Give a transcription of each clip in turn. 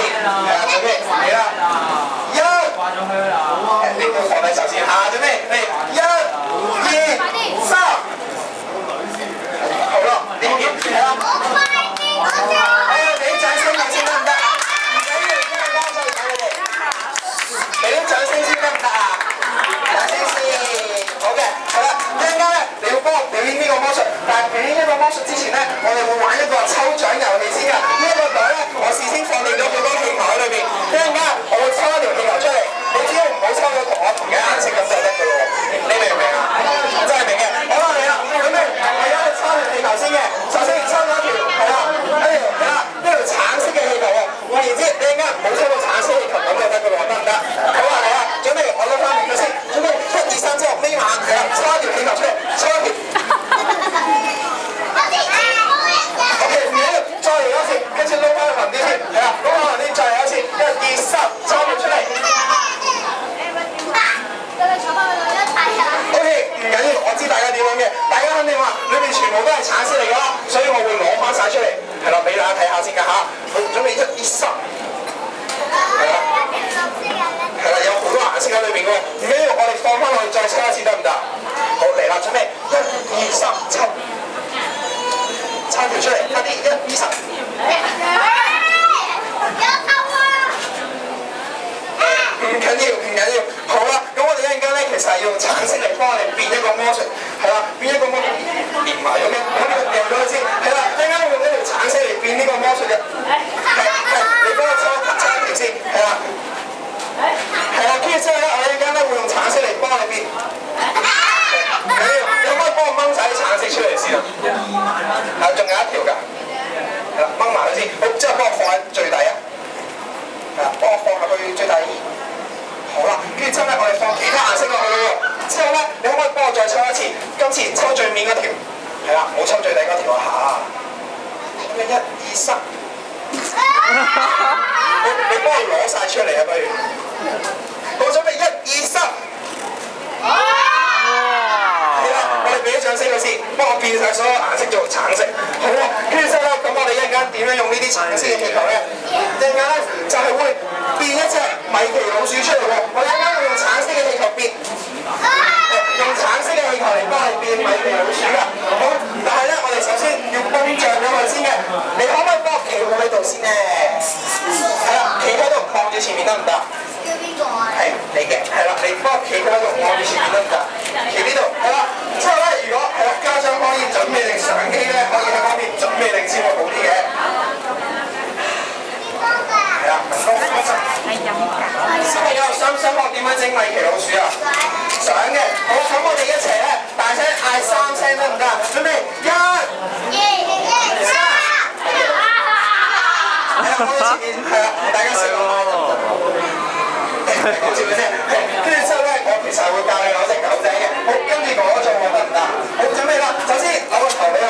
係啦，準備嚟啦，一，掛咗靴啦，你都放低手先嚇，準備嚟，一、二、三，好啦，點點係啦，俾掌聲先得唔得？唔緊要，今日幫手睇你哋，俾啲掌聲先得唔得啊？掌聲先，好嘅，係啦，一陣間咧你要幫我表演呢個魔術，但係表演呢個魔術之前咧，我哋會玩一個抽獎遊戲先㗎。呢一個袋咧，我事先放定咗好多氣球喺裏邊，一陣間我會抽一條氣球出嚟，你只要唔好抽到同我同嘅顏色咁就得㗎喎。你明唔明啊？真係明嘅。好啦，嚟啦，準備，我而家抽條氣球先嘅，首先抽咗一條，係啦，呢條橙色嘅氣球喎。換言之，你陣間唔好抽到橙色氣球咁就得㗎喎，得唔得？好啦，嚟啦，準備，我攞翻嚟先，準備1、2、3之後眯眼，係啦，抽一條氣球出嚟，抽一條。OK， 唔緊要，再嚟一次，跟住撈翻去雲啲先，係啦，撈翻雲啲，再嚟一次，1、2、3，抽條出嚟。OK， 唔緊要，我知大家點樣嘅，大家肯定話裏面全部都係橙色嚟㗎啦，所以我會攞翻晒出嚟，係啦，俾大家睇下先㗎嚇。好，準備1、2、3，係啦，係啦，有好多顏色喺裏邊㗎喎，唔緊要，我哋放翻落去再抽一次得唔得？好，嚟啦，準備1、2、3，抽。抽條出嚟，快啲1、2、3。唔緊要，唔緊要。好啦，咁我哋一陣間咧，其實係用橙色嚟幫我哋變一個魔術，係啦，變一個魔術連埋咁樣，咁呢個掉咗佢先，係啦，一陣間會用呢條橙色嚟變呢個魔術嘅。係，你幫我抽一條先，係啦，係啦，跟住之後咧，我一陣間咧會用橙色嚟幫你變。唔緊要，你可唔可以幫我掹晒啲橙色出嚟先啊？係，仲有一條㗎，係啦，掹埋佢先，好，之後幫我放喺最底啊，係啦，幫我放落去最底。好啦，跟住之後咧，我哋放其他顏色落去喎。之後咧，你可唔可以幫我再抽一次？今次抽最面嗰條，係啦，唔好抽最底嗰條啊嚇。咁樣1、2、3，你幫我攞晒出嚟啊，不如。好，準備1、2、3。我哋俾啲掌聲佢先，幫我變晒所有顏色做橙色。好啊，跟住之後咧，咁我哋一陣間點樣用呢啲橙色嘅氣球咧？一陣間咧就係會變一隻米奇老鼠出嚟喎。我一陣間會用橙色嘅氣球變，用橙色嘅氣球嚟幫你變米奇老鼠㗎。好，但係咧，我哋首先要封脹咗佢先嘅。你可唔可以幫我企好喺度先咧？係啦，企喺度望住前面得唔得？叫邊個啊？係你嘅，係啦，你幫我企喺度望住前面得唔得？企呢度，係啦。之後咧，如果係啦，家長可以準備定相機咧，可以喺嗰邊準備定先會好啲嘅。係啦，文哥，小朋友想唔想學點樣整米奇老鼠啊？想嘅，好，咁我哋一齊咧，大聲嗌3聲得唔得？準備1、2、3。係啦，我哋前面係啦，大家食咯。講笑嘅啫，跟住之後咧，我其實會教你攞隻狗仔嘅。好，跟住我做我得唔得？好，準備啦。首先攞個頭俾佢，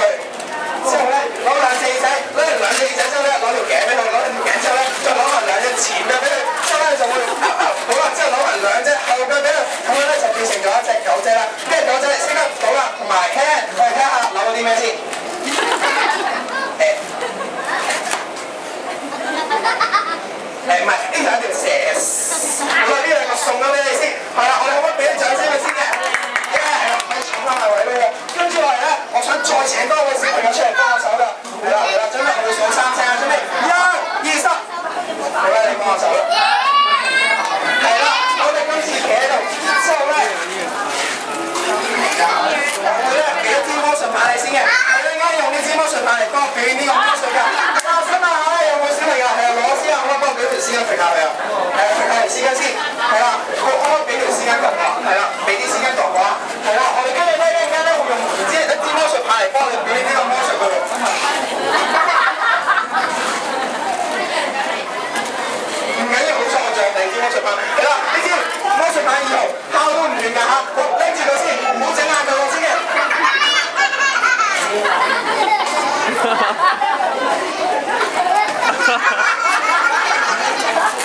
之後咧攞兩隻耳仔，攞完兩隻耳仔之後咧，攞條頸俾佢，攞完條頸之後咧，再攞埋兩隻前腳俾佢，之後咧就會好啦，之後攞埋兩隻後腳俾佢，咁樣咧就變成咗一隻狗仔啦。跟住狗仔識得到啦，同埋聽，我哋睇下攞到啲咩先。唔係，呢條係一條蛇。好啦，呢兩個送咗俾你先。係啦，我哋可唔可以俾啲掌聲佢先嘅？係啦，可以坐翻埋位咯喎。跟住落嚟咧，我想再請多位小朋友出嚟幫我手㗎。係啦，係啦，準備我會數3聲啊，準備1、2、3。好啦，你幫我手啦。係啦，我哋今次企喺度，之後咧，我會咧俾一支魔術棒你先嘅。我陣間用呢支魔術棒嚟幫我表演呢個魔術㗎。我想問下咧，有冇小朋友係攞先啊？可唔可以幫我俾條絲巾揈下佢啊？係啊，揈下條絲巾先。係啦，可唔可以俾條絲巾度啊？係啦，俾啲絲巾度嘅話，係啦，我哋跟住咧一陣間咧會用一支魔術棒嚟幫你表演呢個魔術㗎喎。唔緊要，好彩我仲有第二支魔術棒。係啦，呢支魔術棒2號敲都唔斷㗎嚇。好，拎住佢先，唔好整爛佢先嘅。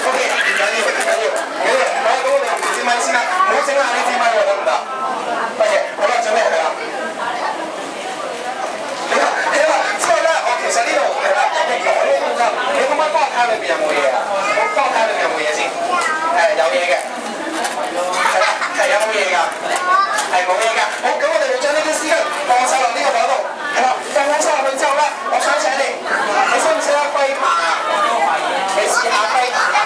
好幫我睇下裏面有冇嘢先。有嘢嘅。係啦，有冇嘢㗎？冇嘢㗎。好，咁我哋要將呢啲絲巾放晒落呢個袋度。係啦，放晒落去之後咧，我想請你，你識唔識得揮棒啊？你試下揮棒啊！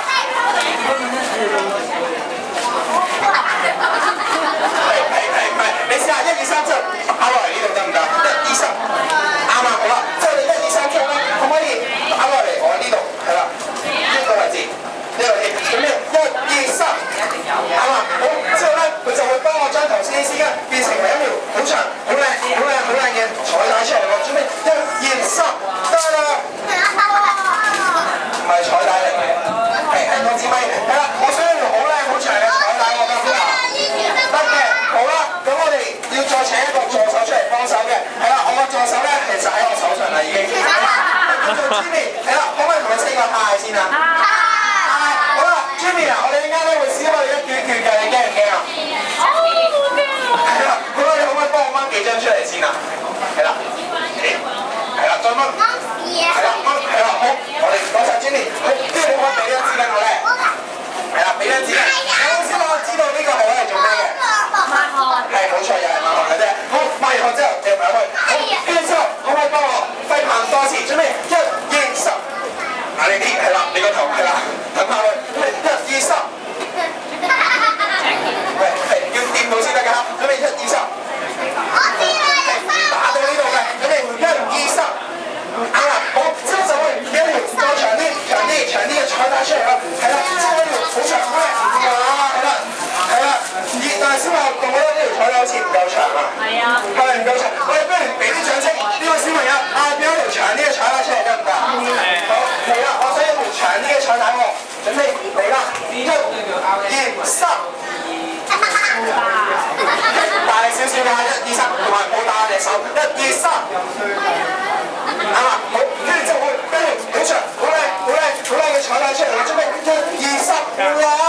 你試下1、2、3之後打落嚟呢度得唔得？1、2、3，啱啊，好啦，之後你1、2、3之後咧，可唔可以打落嚟我呢度？係啦，呢個位置，呢個位置，準備1、2、3，啱啊，好，之後咧佢就會幫我將頭先啲絲巾變成為一條好長、好靚嘅彩帶出嚟喎。準備1、2、3，得啦，唔係彩帶嚟嘅，係我支咪，係啦，我想要條好靚、好長嘅彩帶，我得唔得啊？得嘅，好啦，咁我哋要再請一個助手出嚟幫手嘅，係啦，我個助手咧其實喺我手上啦已經。叫做 Jimmy， 係啦，可唔可以同佢 say 個 hi 先啊？好啦 ，Jimmy 啊，我哋陣間咧會試我哋一卷卷嘅，你驚唔驚啊？好驚啊！係啦，好啦，你可唔可以幫我掹幾張出嚟先啊？係啦，係啦，再掹。係啦，掹，係啦，好，我哋多謝 Jimmy， 好，跟住你可唔可以俾張紙巾我咧？係啦，俾張紙巾。有冇先我知道呢個係攞嚟做咩嘅？係冇錯，又係抹汗嘅啫。好，抹完汗之後掉埋去。好，跟住之後可唔可以幫我揮棒多次？準備1、2、3。嗱你啲係啦，你個頭係啦，等下去。1、2、3。喂，係要掂到先得㗎。準備1、2、3。打到呢度嘅，準備1、2、3。啱啦，好，之後就會有一條再長啲嘅彩帶出嚟啦。係啦，之後呢條好長嘅，係啦。但係小朋友覺得呢條彩帶好似唔夠長啊。係啊。係咪唔夠長？我哋不如俾啲掌聲，呢個小朋友變咗條長啲嘅彩帶出嚟得唔得？好，嚟啦！我想要條長啲嘅彩帶喎，準備嚟啦！1、2、3。大力少少㗎，1、2、3，同埋唔好打我隻手。1、2、3。啱啦，好，跟住就會跟住好長、好靚嘅彩帶出嚟啦！準備1、2、3，哇！